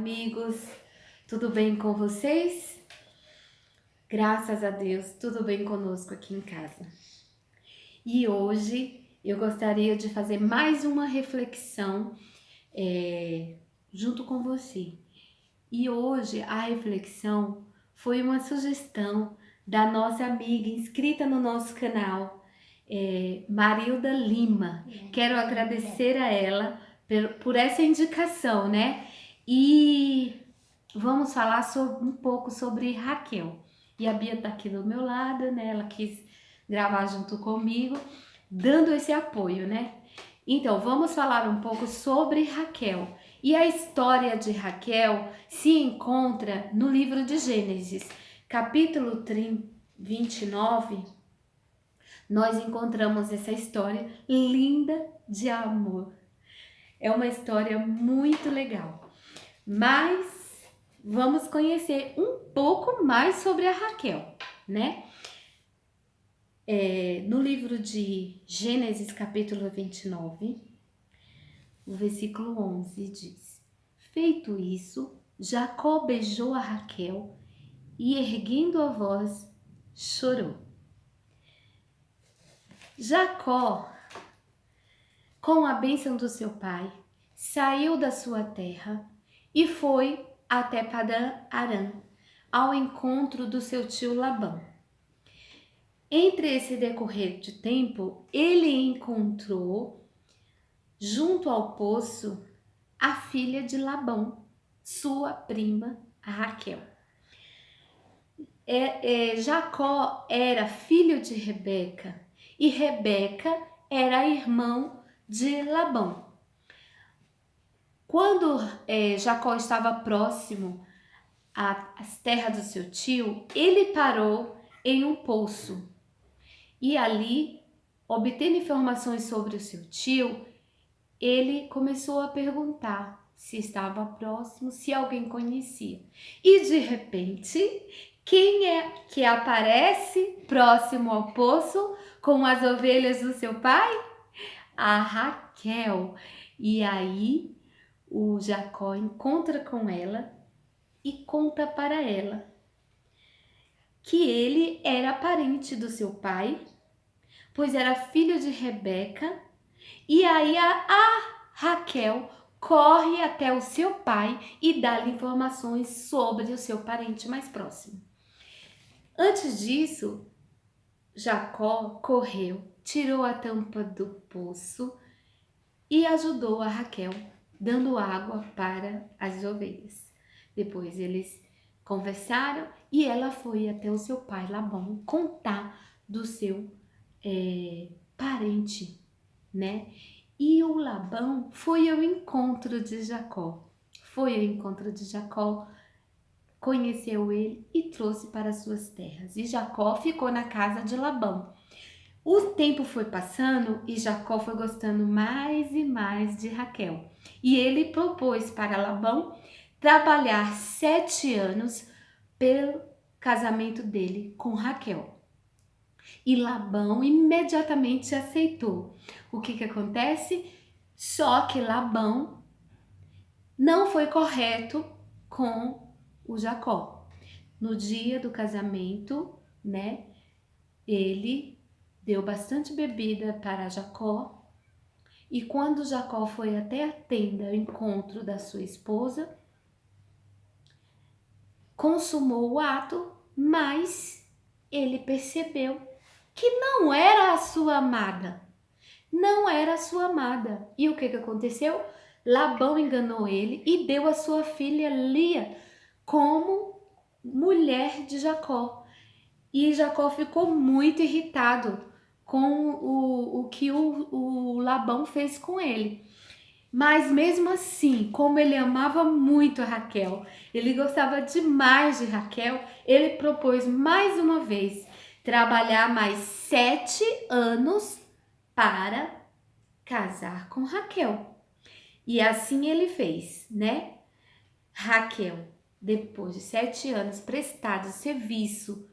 amigos, tudo bem com vocês? Graças a Deus, tudo bem conosco aqui em casa. E hoje eu gostaria de fazer mais uma reflexão junto com você. E hoje a reflexão foi uma sugestão da nossa amiga inscrita no nosso canal, Marilda Lima. Quero agradecer a ela por essa indicação, né? E vamos falar um pouco sobre Raquel. E a Bia tá aqui do meu lado, né? Ela quis gravar junto comigo, dando esse apoio, né? Então, vamos falar um pouco sobre Raquel. E a história de Raquel se encontra no livro de Gênesis, capítulo 29. Nós encontramos essa história linda de amor. É uma história muito legal. Mas vamos conhecer um pouco mais sobre a Raquel, né? No livro de Gênesis, capítulo 29, o versículo 11 diz: Feito isso, Jacó beijou a Raquel e, erguendo a voz, chorou. Jacó, com a bênção do seu pai, saiu da sua terra e foi até Padã-Arã, ao encontro do seu tio Labão. Entre esse decorrer de tempo, ele encontrou, junto ao poço, a filha de Labão, sua prima, a Raquel. Jacó era filho de Rebeca e Rebeca era irmão de Labão. Quando Jacó estava próximo às terras do seu tio, ele parou em um poço e ali, obtendo informações sobre o seu tio, ele começou a perguntar se estava próximo, se alguém conhecia. E de repente, quem é que aparece próximo ao poço com as ovelhas do seu pai? A Raquel. E aí o Jacó encontra com ela e conta para ela que ele era parente do seu pai, pois era filho de Rebeca. E aí a Raquel corre até o seu pai e dá-lhe informações sobre o seu parente mais próximo. Antes disso, Jacó correu, tirou a tampa do poço e ajudou a Raquel, dando água para as ovelhas. Depois eles conversaram e ela foi até o seu pai Labão contar do seu parente, né? E o Labão foi ao encontro de Jacó. Conheceu ele e trouxe para suas terras. E Jacó ficou na casa de Labão. O tempo foi passando e Jacó foi gostando mais e mais de Raquel. E ele propôs para Labão trabalhar 7 anos pelo casamento dele com Raquel. E Labão imediatamente aceitou. O que acontece? Só que Labão não foi correto com o Jacó. No dia do casamento, né, ele deu bastante bebida para Jacó. E quando Jacó foi até a tenda, ao encontro da sua esposa, consumou o ato, mas ele percebeu que não era a sua amada. Não era a sua amada. E o que aconteceu? Labão enganou ele e deu a sua filha Lia como mulher de Jacó. E Jacó ficou muito irritado com o que o Labão fez com ele. Mas mesmo assim, como ele amava muito a Raquel, ele gostava demais de Raquel, ele propôs mais uma vez trabalhar mais 7 anos para casar com Raquel. E assim ele fez, né? Raquel, depois de 7 anos prestado serviço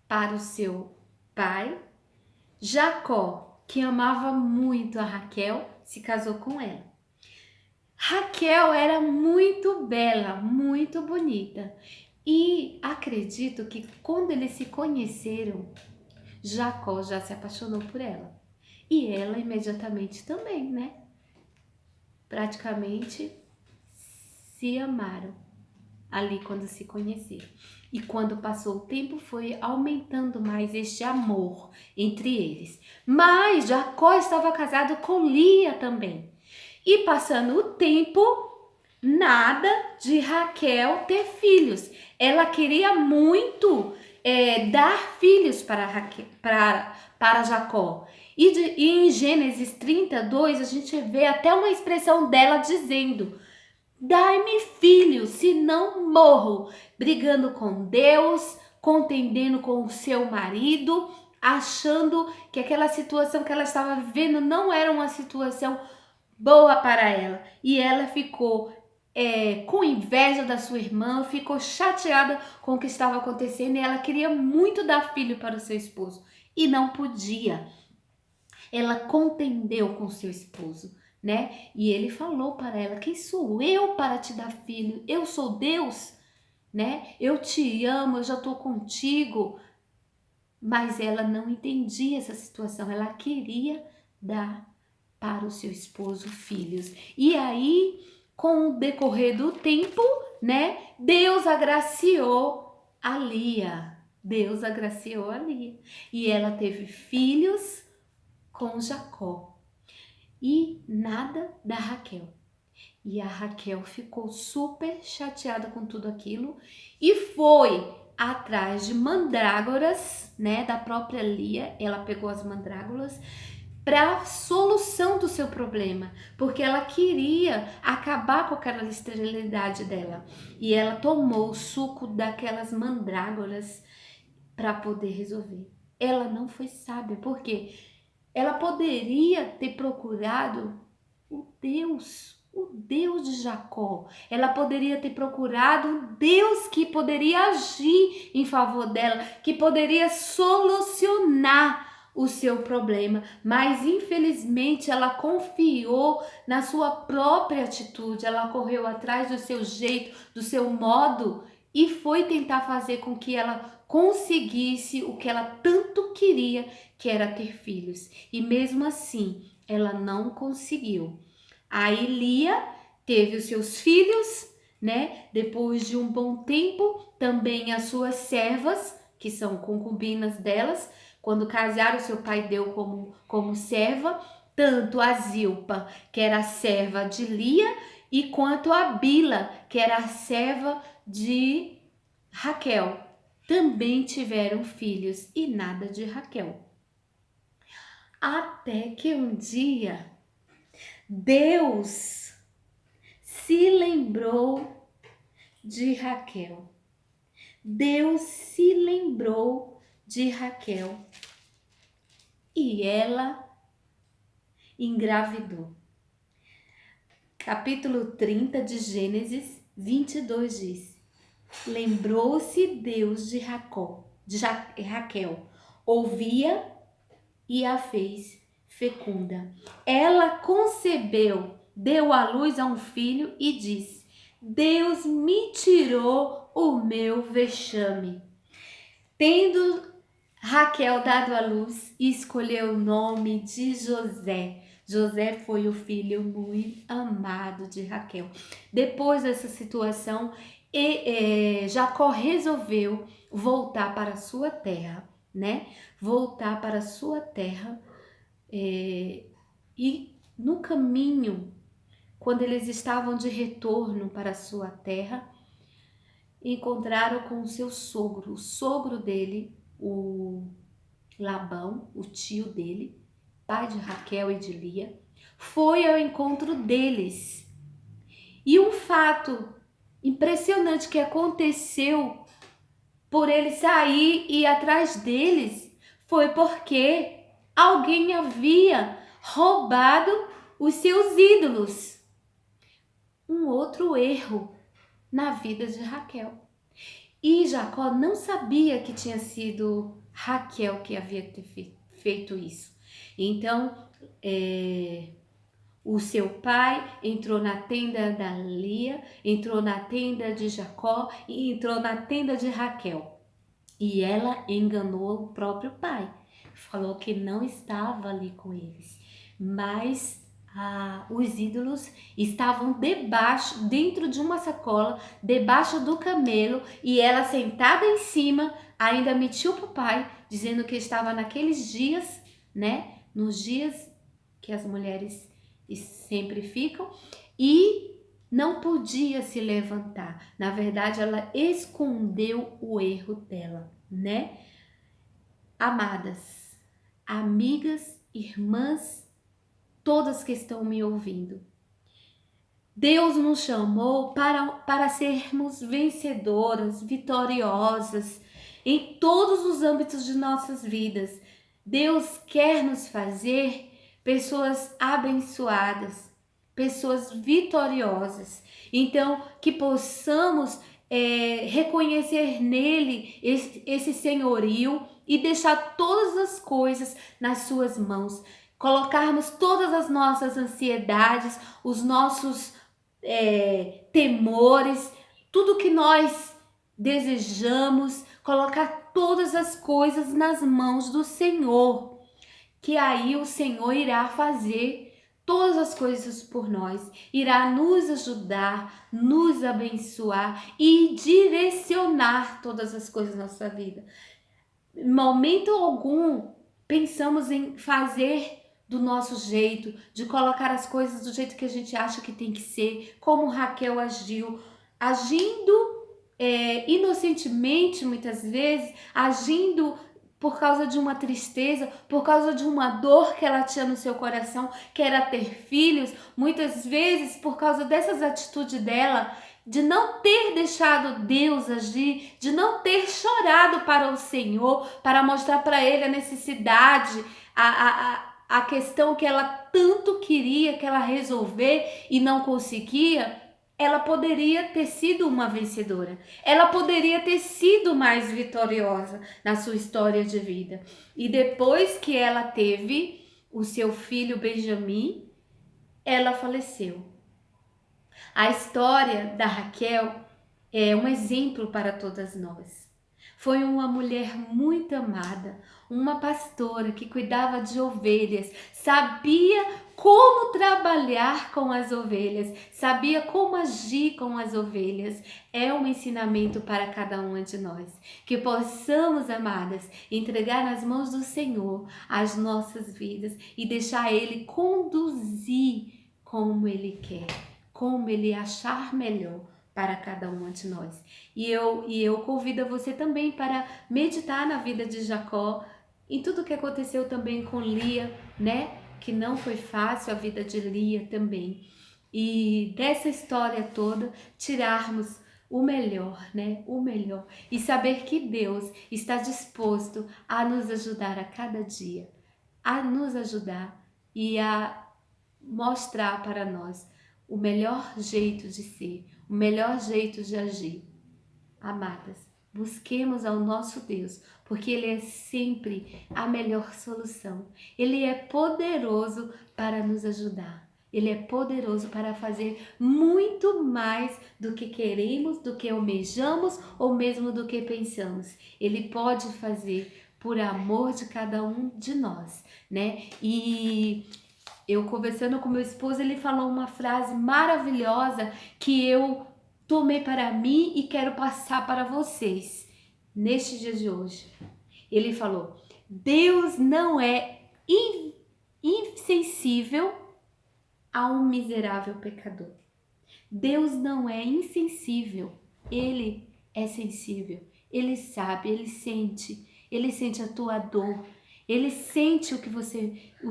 para o seu pai, Jacó, que amava muito a Raquel, se casou com ela. Raquel era muito muito bela, muito bonita. E acredito que quando eles se conheceram, Jacó já se apaixonou por ela. E ela imediatamente também, né? Praticamente se amaram ali quando se conheceram. E quando passou o tempo, foi aumentando mais este amor entre eles. Mas Jacó estava casado com Lia também. E passando o tempo, nada de Raquel ter filhos. Ela queria muito dar filhos para, para Jacó. E em Gênesis 32, a gente vê até uma expressão dela dizendo: dai-me filhos, senão morro, brigando com Deus, contendendo com o seu marido, achando que aquela situação que ela estava vivendo não era uma situação boa para ela. E ela ficou com inveja da sua irmã, ficou chateada com o que estava acontecendo e ela queria muito dar filho para o seu esposo e não podia. Ela contendeu com seu esposo, né? E ele falou para ela: quem sou eu para te dar filho? Eu sou Deus, né? Eu te amo, eu já estou contigo. Mas ela não entendia essa situação, ela queria dar para o seu esposo filhos. E aí, com o decorrer do tempo, né, Deus agraciou a Lia. Deus agraciou a Lia. E ela teve filhos com Jacó. E nada da Raquel. E a Raquel ficou super chateada com tudo aquilo e foi atrás de mandrágoras, né, da própria Lia. Ela pegou as mandrágoras para solução do seu problema, porque ela queria acabar com aquela esterilidade dela. E ela tomou o suco daquelas mandrágoras para poder resolver. Ela não foi sábia, porque ela poderia ter procurado o Deus de Jacó. Ela poderia ter procurado um Deus que poderia agir em favor dela, que poderia solucionar o seu problema, mas infelizmente ela confiou na sua própria atitude, ela correu atrás do seu jeito, do seu modo e foi tentar fazer com que ela conseguisse o que ela tanto queria, que era ter filhos. E mesmo assim, ela não conseguiu. Aí Lia teve os seus filhos, né? Depois de um bom tempo, também as suas servas, que são concubinas delas, quando casaram, seu pai deu como serva, tanto a Zilpa, que era a serva de Lia, e quanto a Bila, que era a serva de Raquel. Também tiveram filhos e nada de Raquel. Até que um dia Deus se lembrou de Raquel. Deus se lembrou de Raquel e ela engravidou. Capítulo 30 de Gênesis 22 diz: lembrou-se Deus de Raquel, ouvia e a fez fecunda. Ela concebeu, deu à luz a um filho e disse: Deus me tirou o meu vexame. Tendo Raquel dado à luz, escolheu o nome de José. José foi o filho muito amado de Raquel. Depois dessa situação, Jacó resolveu voltar para a sua terra, né? Voltar para a sua terra. E no caminho, quando eles estavam de retorno para a sua terra, encontraram com o seu sogro, o sogro dele, o Labão, o tio dele, pai de Raquel e de Lia, foi ao encontro deles. E um fato impressionante que aconteceu por ele sair e ir atrás deles foi porque alguém havia roubado os seus ídolos. Um outro erro na vida de Raquel. E Jacó não sabia que tinha sido Raquel que havia feito isso. Então, O seu pai entrou na tenda da Lia, entrou na tenda de Jacó e entrou na tenda de Raquel. E ela enganou o próprio pai. Falou que não estava ali com eles. Mas os ídolos estavam dentro de uma sacola, debaixo do camelo, e ela sentada em cima, ainda mentiu para o pai, dizendo que estava naqueles dias, né? Nos dias que as mulheres sempre ficam, e não podia se levantar. Na verdade, ela escondeu o erro dela, né? Amadas, amigas, irmãs, todas que estão me ouvindo, Deus nos chamou para sermos vencedoras, vitoriosas em todos os âmbitos de nossas vidas. Deus quer nos fazer pessoas abençoadas, pessoas vitoriosas. Então, que possamos reconhecer nele esse senhorio e deixar todas as coisas nas suas mãos. Colocarmos todas as nossas ansiedades, os nossos temores, tudo que nós desejamos, colocar todas as coisas nas mãos do Senhor, que aí o Senhor irá fazer todas as coisas por nós, irá nos ajudar, nos abençoar e direcionar todas as coisas na nossa vida. Em momento algum pensamos em fazer do nosso jeito, de colocar as coisas do jeito que a gente acha que tem que ser, como Raquel agindo inocentemente, muitas vezes, agindo por causa de uma tristeza, por causa de uma dor que ela tinha no seu coração, que era ter filhos, muitas vezes por causa dessas atitudes dela, de não ter deixado Deus agir, de não ter chorado para o Senhor, para mostrar para ele a necessidade, a questão que ela tanto queria que ela resolver e não conseguia. Ela poderia ter sido uma vencedora, ela poderia ter sido mais vitoriosa na sua história de vida. E depois que ela teve o seu filho Benjamim, ela faleceu. A história da Raquel é um exemplo para todas nós. Foi uma mulher muito amada, uma pastora que cuidava de ovelhas, sabia como trabalhar com as ovelhas, sabia como agir com as ovelhas. É um ensinamento para cada uma de nós. Que possamos, amadas, entregar nas mãos do Senhor as nossas vidas e deixar Ele conduzir como Ele quer, como Ele achar melhor para cada uma de nós. E eu convido você também para meditar na vida de Jacó, em tudo que aconteceu também com Lia, né? Que não foi fácil a vida de Lia também. E dessa história toda, tirarmos o melhor, né? O melhor. E saber que Deus está disposto a nos ajudar a cada dia, a nos ajudar e a mostrar para nós o melhor jeito de ser, o melhor jeito de agir. Amadas, busquemos ao nosso Deus, porque Ele é sempre a melhor solução. Ele é poderoso para nos ajudar. Ele é poderoso para fazer muito mais do que queremos, do que almejamos ou mesmo do que pensamos. Ele pode fazer por amor de cada um de nós, né? E eu conversando com meu esposo, ele falou uma frase maravilhosa que eu tomei para mim e quero passar para vocês neste dia de hoje. Ele falou: Deus não é insensível a um miserável pecador. Deus não é insensível, Ele é sensível. Ele sabe, Ele sente a tua dor. Ele sente o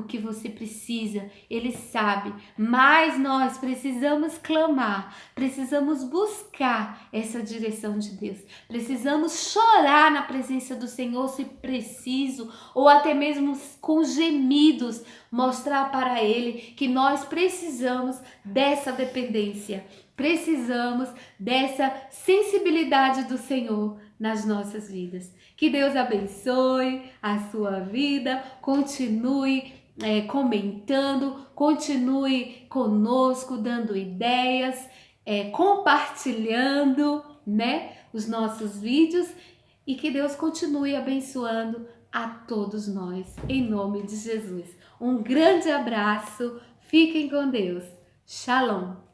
que você precisa, Ele sabe, mas nós precisamos clamar, precisamos buscar essa direção de Deus, precisamos chorar na presença do Senhor se preciso, ou até mesmo com gemidos, mostrar para Ele que nós precisamos dessa dependência, precisamos dessa sensibilidade do Senhor nas nossas vidas. Que Deus abençoe a sua vida, continue comentando, continue conosco, dando ideias, compartilhando, né, os nossos vídeos, e que Deus continue abençoando a todos nós, em nome de Jesus. Um grande abraço, fiquem com Deus. Shalom!